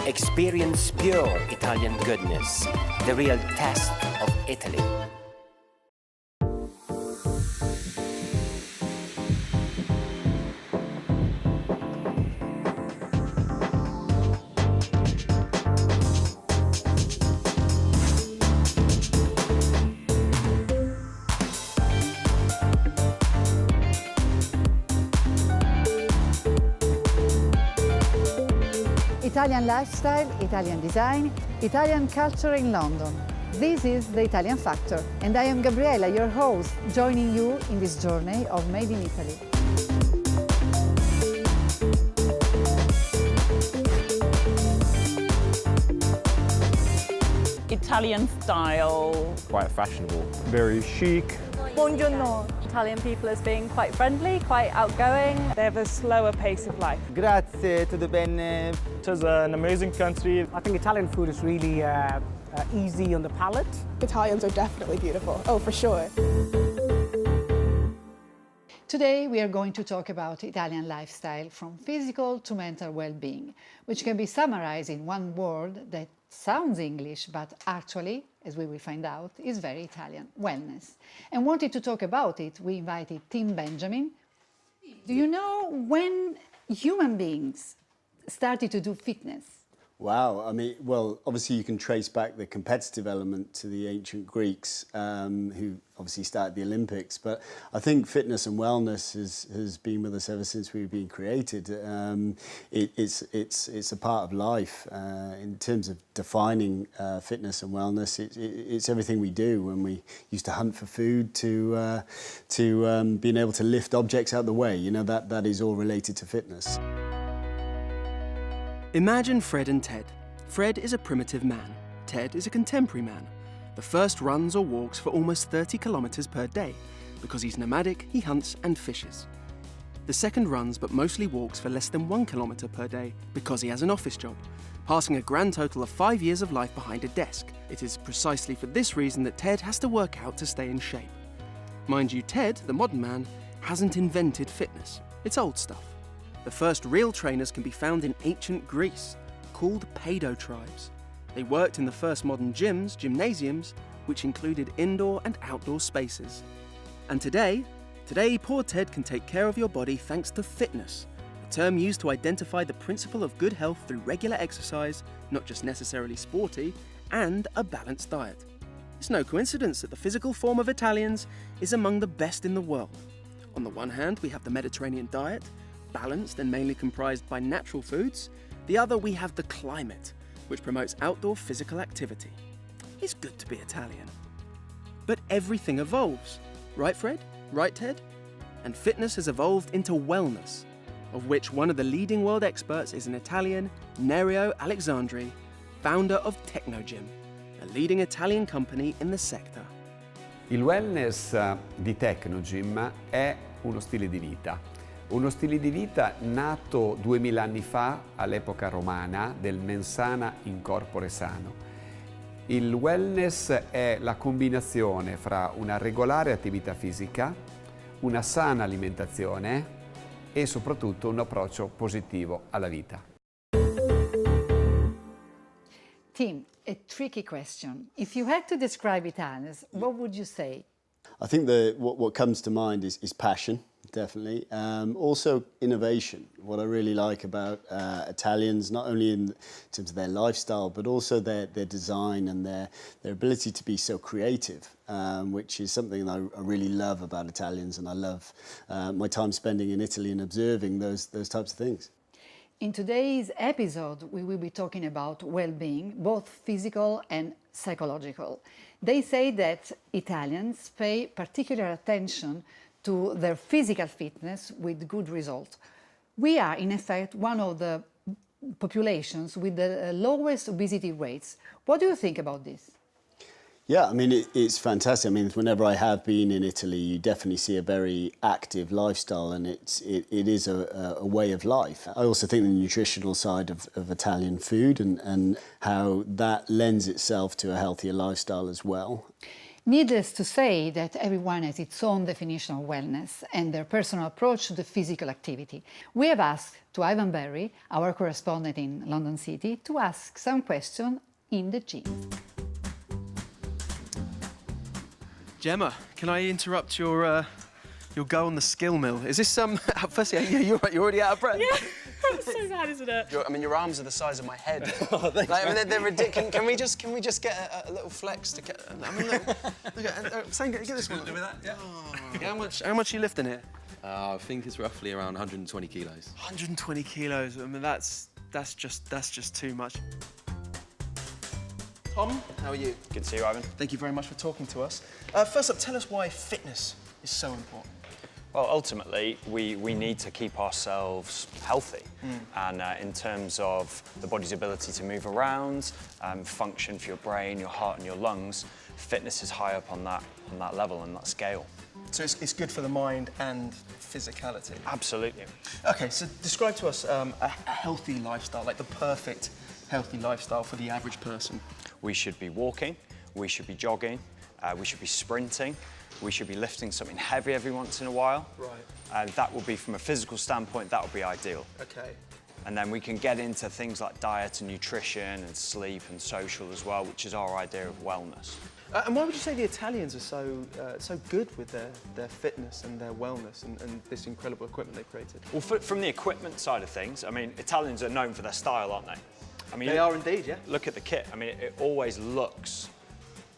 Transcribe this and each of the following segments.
Experience pure Italian goodness, the real test of Italy. Italian lifestyle, Italian design, Italian culture in London. This is the Italian Factor, and I am Gabriella, your host, joining you in this journey of Made in Italy. Italian style. Quite fashionable. Very chic. Buongiorno. Italian people as being quite friendly, quite outgoing. They have a slower pace of life. Grazie, tutto bene. It is an amazing country. I think Italian food is really easy on the palate. Italians are definitely beautiful, oh for sure. Today we are going to talk about Italian lifestyle from physical to mental well-being, which can be summarized in one word that sounds English, but actually, as we will find out, is very Italian: wellness. And wanted to talk about it, we invited Tim Benjamin. Do you know when human beings started to do fitness? Wow, I mean, well, obviously you can trace back the competitive element to the ancient Greeks, who obviously started the Olympics, but I think fitness and wellness has been with us ever since we've been created. It's a part of life. In terms of defining fitness and wellness, it's everything we do, when we used to hunt for food to being able to lift objects out of the way. You know, that is all related to fitness. Imagine Fred and Ted. Fred is a primitive man. Ted is a contemporary man. The first runs or walks for almost 30 kilometers per day. Because he's nomadic, he hunts and fishes. The second runs but mostly walks for less than 1 kilometer per day because he has an office job, passing a grand total of 5 years of life behind a desk. It is precisely for this reason that Ted has to work out to stay in shape. Mind you, Ted, the modern man, hasn't invented fitness. It's old stuff. The first real trainers can be found in ancient Greece, called Paido tribes. They worked in the first modern gyms, gymnasiums, which included indoor and outdoor spaces. And today, poor Ted can take care of your body thanks to fitness, a term used to identify the principle of good health through regular exercise, not just necessarily sporty, and a balanced diet. It's no coincidence that the physical form of Italians is among the best in the world. On the one hand, we have the Mediterranean diet, balanced and mainly comprised by natural foods. The other, we have the climate, which promotes outdoor physical activity. It's good to be Italian. But everything evolves. Right, Fred? Right, Ted? And fitness has evolved into wellness, of which one of the leading world experts is an Italian, Nerio Alexandri, founder of Technogym, a leading Italian company in the sector. Il wellness di Technogym è uno stile di vita. Uno stile di vita nato 2000 anni fa all'epoca romana del mens sana in corpore sano. Il wellness è la combinazione fra una regolare attività fisica, una sana alimentazione e soprattutto un approccio positivo alla vita. Tim, a tricky question. If you had to describe Italians, what would you say? I think what comes to mind is passion. Definitely. Also innovation. What I really like about Italians, not only in terms of their lifestyle, but also their design and their ability to be so creative, which is something that I really love about Italians, and I love my time spending in Italy and observing those types of things. In today's episode, we will be talking about well-being, both physical and psychological. They say that Italians pay particular attention to their physical fitness with good results. We are, in effect, one of the populations with the lowest obesity rates. What do you think about this? Yeah, I mean, it's fantastic. I mean, whenever I have been in Italy, you definitely see a very active lifestyle, and it is a way of life. I also think the nutritional side of Italian food and how that lends itself to a healthier lifestyle as well. Needless to say that everyone has its own definition of wellness and their personal approach to the physical activity. We have asked to Ivan Berry, our correspondent in London City, to ask some questions in the gym. Gemma, can I interrupt your go on the skill mill? Is this firstly, you're already out of breath? Yeah, it's so bad, isn't it? I mean, your arms are the size of my head. Oh, like, I mean, they're ridiculous. Can we just get a little flex to get? I mean, look at Sam, get this one. With that, yeah. Oh, how much are you lifting here? I think it's roughly around 120 kilos. 120 kilos. I mean, that's just too much. Tom, how are you? Good to see you, Ivan. Thank you very much for talking to us. First up, tell us why fitness is so important. Well, ultimately, we need to keep ourselves healthy. And in terms of the body's ability to move around, function for your brain, your heart and your lungs, fitness is high up on that level and that scale. So it's good for the mind and physicality? Absolutely. Okay, so describe to us a healthy lifestyle, like the perfect healthy lifestyle for the average person. We should be walking, we should be jogging, we should be sprinting, we should be lifting something heavy every once in a while. Right. That will be, from a physical standpoint, that would be ideal. Okay. And then we can get into things like diet and nutrition and sleep and social as well, which is our idea of wellness. And why would you say the Italians are so good with their fitness and their wellness and this incredible equipment they've created? Well, from the equipment side of things, I mean, Italians are known for their style, aren't they? I mean, they are indeed, yeah. Look at the kit. I mean, it always looks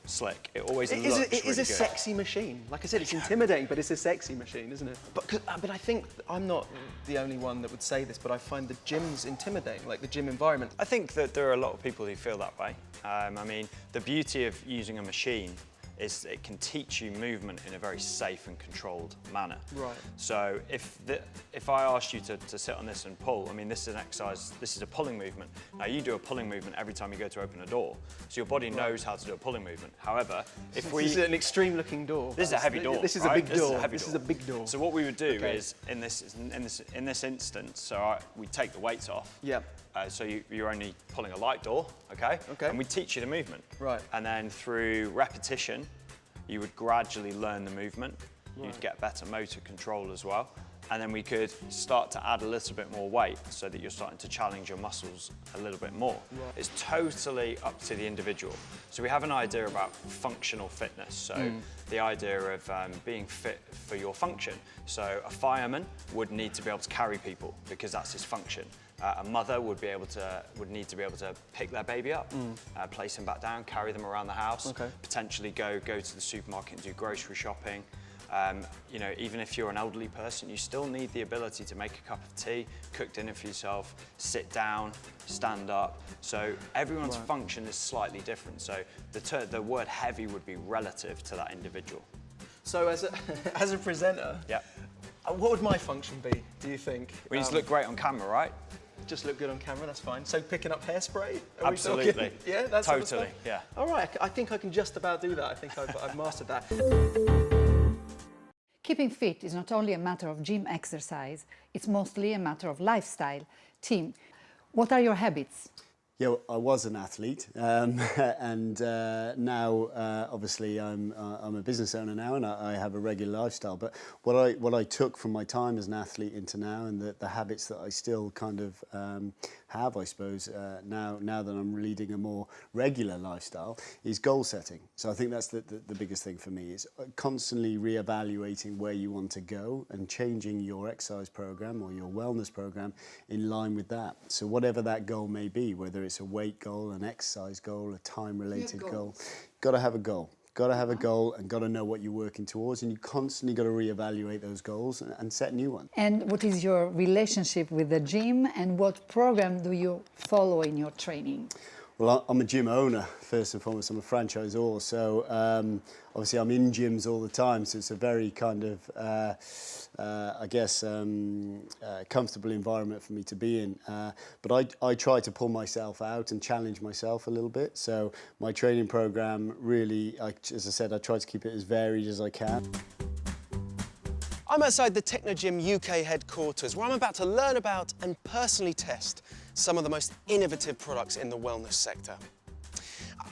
slick. It always looks really good. It is a sexy machine. Like I said, it's intimidating, but it's a sexy machine, isn't it? But I think I'm not the only one that would say this, but I find the gyms intimidating, like the gym environment. I think that there are a lot of people who feel that way. I mean, the beauty of using a machine is it can teach you movement in a very safe and controlled manner. Right. So if I asked you to sit on this and pull, I mean, this is an exercise, this is a pulling movement. Now, you do a pulling movement every time you go to open a door, so your body knows how to do a pulling movement. However, if we... This is an extreme looking door. This is a heavy door, This is right? a big door. This is a heavy This door. is a big door. So what we would do is, in this instance, so we take the weights off. Yeah. So you're only pulling a light door, okay? Okay. And we teach you the movement. Right. And then through repetition, you would gradually learn the movement. Right. You'd get better motor control as well. And then we could start to add a little bit more weight so that you're starting to challenge your muscles a little bit more. Right. It's totally up to the individual. So we have an idea about functional fitness. So the idea of being fit for your function. So a fireman would need to be able to carry people because that's his function. A mother would need to be able to pick their baby up, place them back down, carry them around the house, potentially go to the supermarket and do grocery shopping. You know, even if you're an elderly person, you still need the ability to make a cup of tea, cook dinner for yourself, sit down, stand up. So everyone's function is slightly different. So the word heavy would be relative to that individual. So as a presenter, yeah. What would my function be, do you think? We need to look great on camera, right? Just look good on camera, that's fine. So picking up hairspray? Absolutely. Yeah, that's totally, yeah. All right, I think I can just about do that. I think I've mastered that. Keeping fit is not only a matter of gym exercise, it's mostly a matter of lifestyle. Tim, what are your habits? Yeah, I was an athlete, and now obviously I'm a business owner now, and I have a regular lifestyle. But what I took from my time as an athlete into now, and the habits that I still kind of have, I suppose, now that I'm leading a more regular lifestyle, is goal setting. So I think that's the biggest thing for me, is constantly reevaluating where you want to go and changing your exercise program or your wellness program in line with that. So whatever that goal may be, whether it's a weight goal, an exercise goal, a time-related goal. Got to have a goal. Got to have a goal and got to know what you're working towards, and you constantly got to reevaluate those goals and set new ones. And what is your relationship with the gym, and what program do you follow in your training? Well, I'm a gym owner, first and foremost. I'm a franchisor, so obviously I'm in gyms all the time, so it's a very kind of, I guess, comfortable environment for me to be in. But I try to pull myself out and challenge myself a little bit. So my training program really, as I said, I try to keep it as varied as I can. I'm outside the Technogym UK headquarters, where I'm about to learn about and personally test some of the most innovative products in the wellness sector.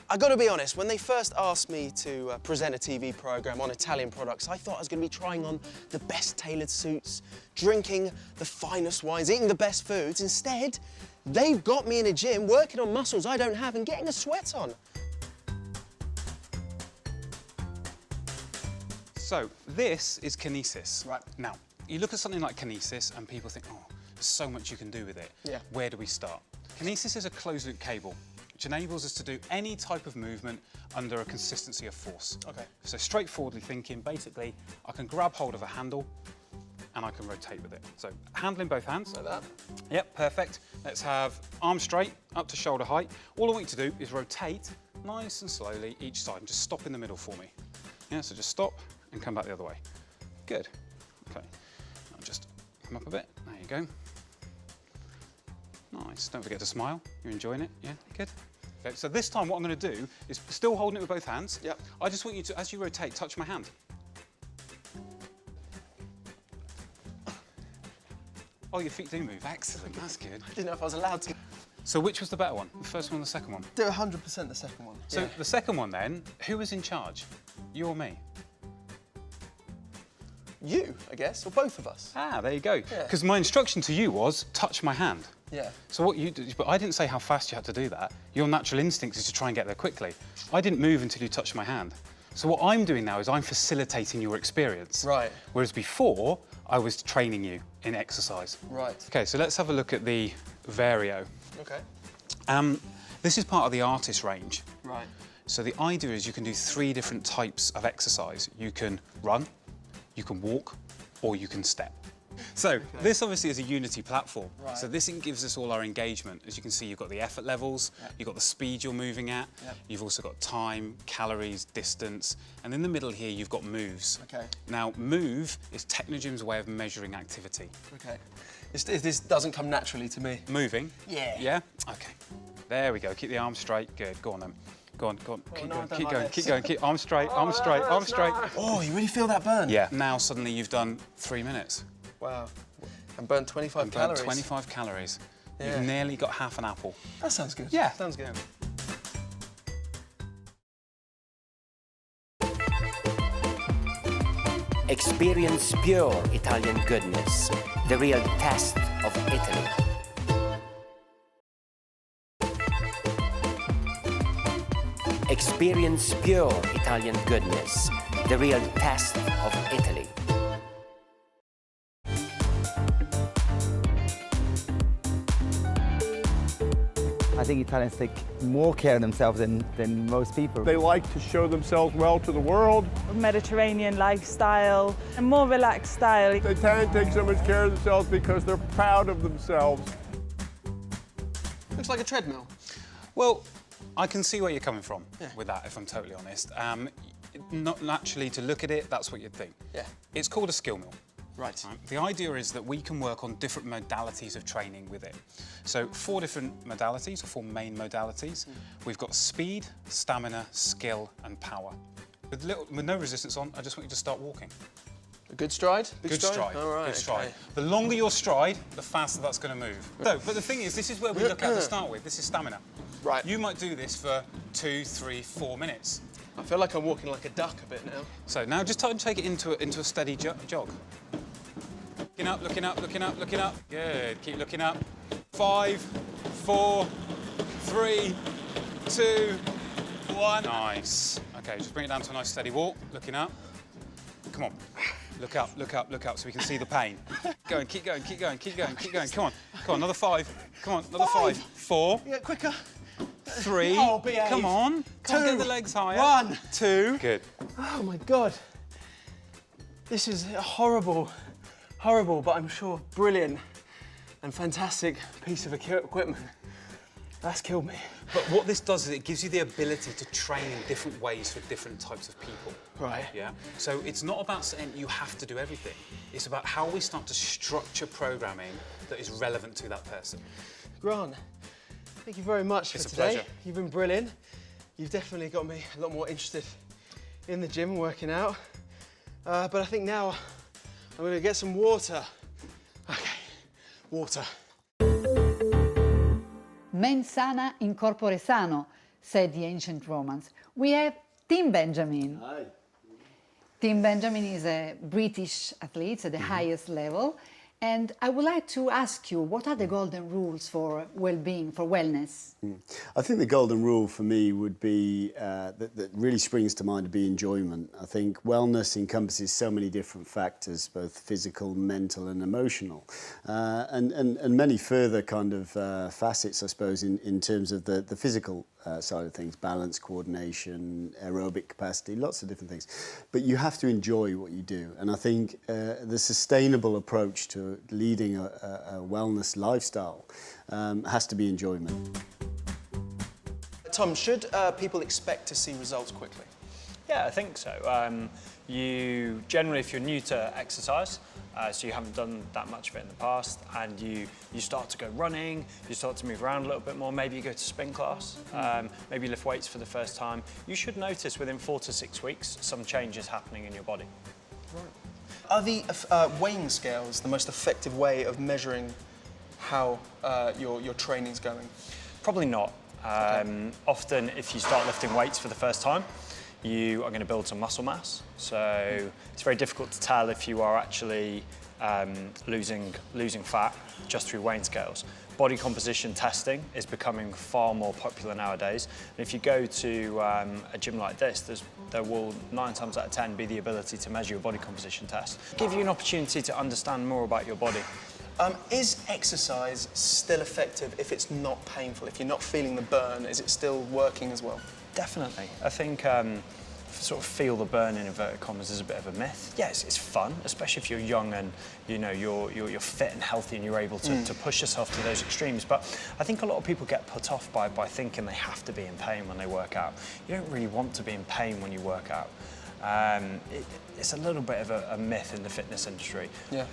I got to be honest, when they first asked me to present a TV programme on Italian products, I thought I was going to be trying on the best tailored suits, drinking the finest wines, eating the best foods. Instead, they've got me in a gym working on muscles I don't have and getting a sweat on. So, this is kinesis. Right. Now, you look at something like kinesis and people think, oh, there's so much you can do with it. Yeah. Where do we start? Kinesis is a closed-loop cable, which enables us to do any type of movement under a consistency of force. Okay. So straightforwardly thinking, basically, I can grab hold of a handle and I can rotate with it. So handle in both hands. Like that? Yep, perfect. Let's have arms straight, up to shoulder height. All I want you to do is rotate nice and slowly each side and just stop in the middle for me. Yeah, so just stop and come back the other way. Good. Okay. Now just come up a bit. There you go. Nice. Don't forget to smile. You're enjoying it? Yeah, good. Okay, so this time what I'm going to do is still holding it with both hands. Yep. I just want you to, as you rotate, touch my hand. Oh, your feet do move. Excellent. That's good. I didn't know if I was allowed to. So which was the better one? The first one or the second one? Do 100% the second one. So the second one then, who was in charge? You or me? You, I guess, or both of us. Ah, there you go. Because my instruction to you was touch my hand. Yeah. So what you did, but I didn't say how fast you had to do that. Your natural instinct is to try and get there quickly. I didn't move until you touched my hand. So what I'm doing now is I'm facilitating your experience. Right. Whereas before, I was training you in exercise. Right. Okay, so let's have a look at the Vario. Okay. This is part of the artist range. Right. So the idea is you can do 3 different types of exercise. You can run, you can walk, or you can step. So this obviously is a Unity platform. Right. So this gives us all our engagement. As you can see, you've got the effort levels, you've got the speed you're moving at, you've also got time, calories, distance, and in the middle here you've got moves. Okay. Now, move is Technogym's way of measuring activity. Okay. This doesn't come naturally to me. Moving? Yeah. Yeah? Okay. There we go. Keep the arms straight. Good. Go on then. Go on, go on. Keep going, keep going, keep going, keep arms straight, arms straight, arms straight. Oh, you really feel that burn? Yeah. Now suddenly you've done 3 minutes. Wow. And burnt 25 calories. 25 calories. Yeah. You've nearly got half an apple. That sounds good. Yeah. Sounds good. Experience pure Italian goodness, the real test of Italy. Experience pure Italian goodness, the real test of Italy. I think Italians take more care of themselves than most people. They like to show themselves well to the world. Mediterranean lifestyle, a more relaxed style. The Italians take so much care of themselves because they're proud of themselves. Looks like a treadmill. Well, I can see where you're coming from with that, if I'm totally honest. Not naturally to look at it, that's what you'd think. Yeah. It's called a skill mill. Right. The idea is that we can work on different modalities of training with it. So 4 different modalities, or 4 main modalities. We've got speed, stamina, skill, and power. With no resistance on, I just want you to start walking. A good stride? Good stride. All right, good stride. okay. The longer your stride, the faster that's going to move. So, but the thing is, this is where we look at to start with. This is stamina. Right. You might do this for 2, 3, 4 minutes. I feel like I'm walking like a duck a bit now. So now just take it into a steady jog. Looking up, looking up, looking up, looking up. Good, keep looking up. 5, 4, 3, 2, 1. Nice. Okay, just bring it down to a nice steady walk. Looking up. Come on. Look up, look up, look up so we can see the pain. Going, keep going, keep going, keep going, keep going. Come on, come on, another 5. Come on, another 5. 4. Yeah, quicker. 3. Oh, behave. Come on. 2. Get the legs higher. 1. 2. Good. Oh my God. This is horrible, but I'm sure brilliant and fantastic piece of equipment. That's killed me. But what this does is it gives you the ability to train in different ways for different types of people. Right. Yeah. So it's not about saying you have to do everything. It's about how we start to structure programming that is relevant to that person. Grant, thank you very much for It's a today. pleasure. You've been brilliant. You've definitely got me a lot more interested in the gym and working out. But I think now I'm going to get some water. Okay, water. Mens sana in corpore sano. said the ancient Romans. We have Tim Benjamin. Hi. Tim Benjamin is a British athlete at the highest level. And I would like to ask you, what are the golden rules for well-being, for wellness? I think the golden rule for me would be, that really springs to mind, would be enjoyment. I think wellness encompasses so many different factors, both physical, mental and emotional. And many further kind of facets, I suppose, in terms of the physical side of things, balance, coordination, aerobic capacity, lots of different things. But you have to enjoy what you do. And I think the sustainable approach to leading a wellness lifestyle has to be enjoyment. Tom, should people expect to see results quickly? Yeah, I think so. You generally, if you're new to exercise, so you haven't done that much of it in the past, and you start to go running, you start to move around a little bit more, maybe you go to spin class, maybe you lift weights for the first time, you should notice within 4 to 6 weeks some changes happening in your body. Right. Are the weighing scales the most effective way of measuring how your training's going? Probably not. Often if you start lifting weights for the first time, you are going to build some muscle mass. So it's very difficult to tell if you are actually losing fat just through weighing scales. Body composition testing is becoming far more popular nowadays. And if you go to a gym like this, there will 9 times out of 10 be the ability to measure your body composition test. Give you an opportunity to understand more about your body. Is exercise still effective if it's not painful? If you're not feeling the burn, is it still working as well? Definitely. I think sort of feel the burn in inverted commas is a bit of a myth. Yes, it's fun, especially if you're young and you're fit and healthy and you're able to push yourself to those extremes. But I think a lot of people get put off by thinking they have to be in pain when they work out. You don't really want to be in pain when you work out. It's a little bit of a myth in the fitness industry. Yeah.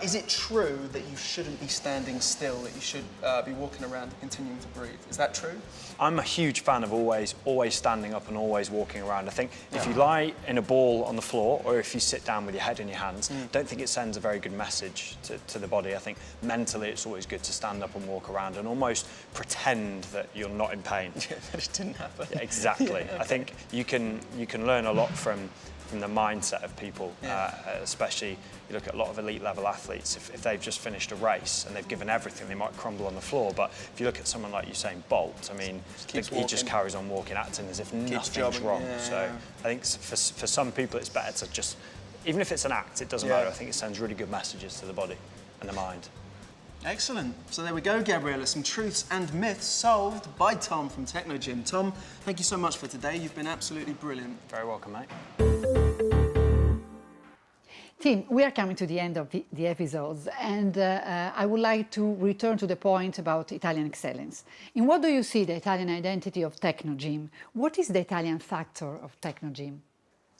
Is it true that you shouldn't be standing still, that you should be walking around and continuing to breathe? Is that true? I'm a huge fan of always standing up and always walking around. I think if you lie in a ball on the floor or if you sit down with your head in your hands, don't think it sends a very good message to the body. I think mentally it's always good to stand up and walk around and almost pretend that you're not in pain. Yeah, that it didn't happen. Yeah, exactly. Yeah, okay. I think you can learn a lot from the mindset of people, especially you look at a lot of elite level athletes, if they've just finished a race and they've given everything, they might crumble on the floor. But if you look at someone like Usain Bolt, I mean, he just carries on walking, acting as if nothing's wrong. Yeah. So I think for some people it's better to just, even if it's an act, it doesn't matter. I think it sends really good messages to the body and the mind. Excellent. So there we go, Gabriella. Some truths and myths solved by Tom from Techno Gym. Tom, thank you so much for today. You've been absolutely brilliant. Very welcome, mate. Tim, we are coming to the end of the episodes, and I would like to return to the point about Italian excellence. In what do you see the Italian identity of Techno Gym? What is the Italian factor of Techno Gym?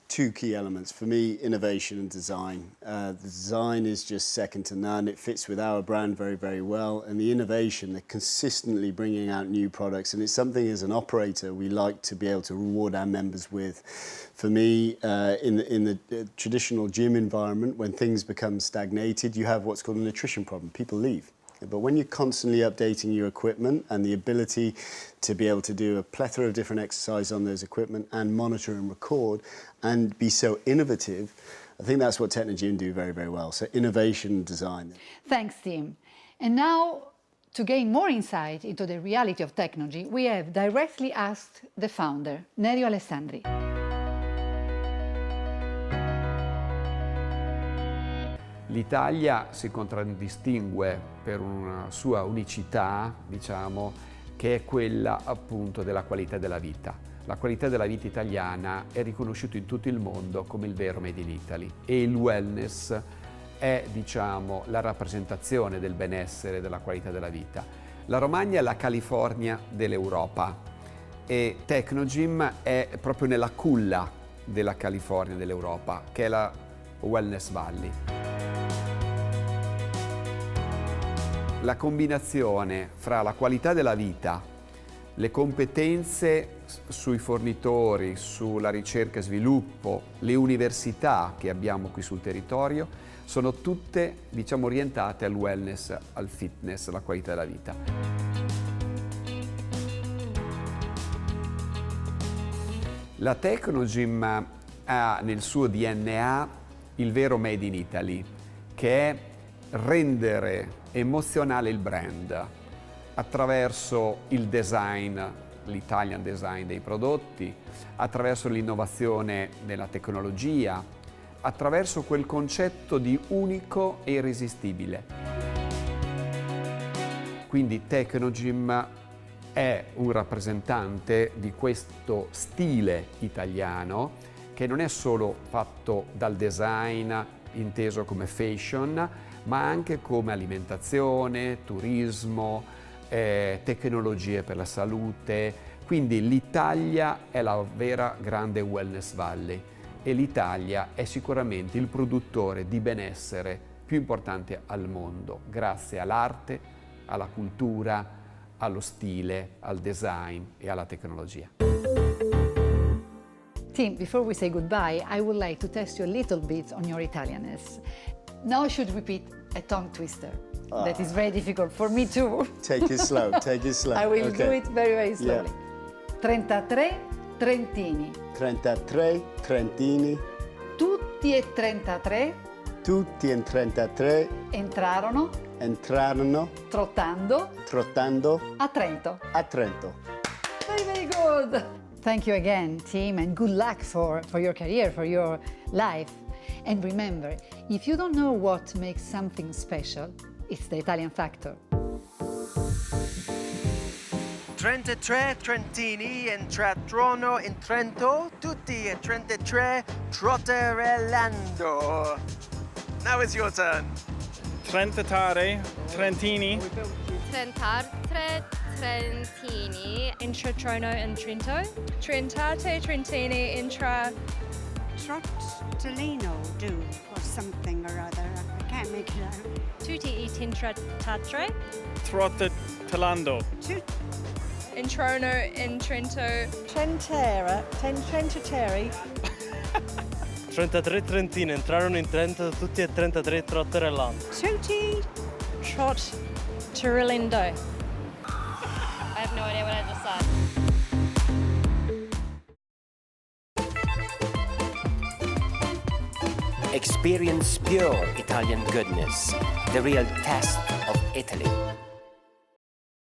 2 key elements. For me, innovation and design. The design is just second to none. It fits with our brand very, very well. And the innovation, they're consistently bringing out new products. And it's something as an operator we like to be able to reward our members with. For me, in the traditional gym environment, when things become stagnated, you have what's called an attrition problem. People leave. But when you're constantly updating your equipment and the ability to be able to do a plethora of different exercises on those equipment and monitor and record and be so innovative, I think that's what Techno Gym do very, very well. So innovation and design. Thanks, Tim. And now, to gain more insight into the reality of Techno Gym, we have directly asked the founder, Nerio Alessandri. L'Italia si contraddistingue per una sua unicità, diciamo, che è quella appunto della qualità della vita. La qualità della vita italiana è riconosciuta in tutto il mondo come il vero Made in Italy e il wellness è, diciamo, la rappresentazione del benessere e della qualità della vita. La Romagna è la California dell'Europa e Techno Gym è proprio nella culla della California dell'Europa, che è la Wellness Valley. La combinazione fra la qualità della vita, le competenze sui fornitori, sulla ricerca e sviluppo, le università che abbiamo qui sul territorio, sono tutte, diciamo, orientate al wellness, al fitness, alla qualità della vita. La Technogym ha nel suo DNA il vero Made in Italy, che è rendere emozionale il brand attraverso il design, l'Italian design dei prodotti, attraverso l'innovazione nella tecnologia, attraverso quel concetto di unico e irresistibile. Quindi Technogym è un rappresentante di questo stile italiano che non è solo fatto dal design inteso come fashion, ma anche come alimentazione, turismo, tecnologie per la salute. Quindi l'Italia è la vera grande wellness valley e l'Italia è sicuramente il produttore di benessere più importante al mondo, grazie all'arte, alla cultura, allo stile, al design e alla tecnologia. Tim, before we say goodbye, I would like to test you a little bit on your Italianness. Now I should repeat a tongue twister. That is very difficult for me too. Take it slow, take it slow. I will do it very, very slowly. Yeah. 33 trentini. 33 trentini. Tutti e 33. Tutti e 33. Entrarono. Trottando. A Trento. A Trento. Very, very good. Thank you again, Tim, and good luck for your career, for your life. And remember, if you don't know what makes something special, it's the Italian factor. 33 trentini entrarono in Trento, tutti e 33 trotterellando. Now it's your turn. 33 trentini. 33 trentini intratrono in Trento. 33 trentini intra Trottolino do or something or other. I can't make it out. Tutti e trentatre. Trottelando. Introno in Trento. Trenteri. 33 trentini entrarono in Trento, tutti e 33 trotterellando. Tutti trotterellando. I have no idea what I just said. Experience pure Italian goodness, the real test of Italy.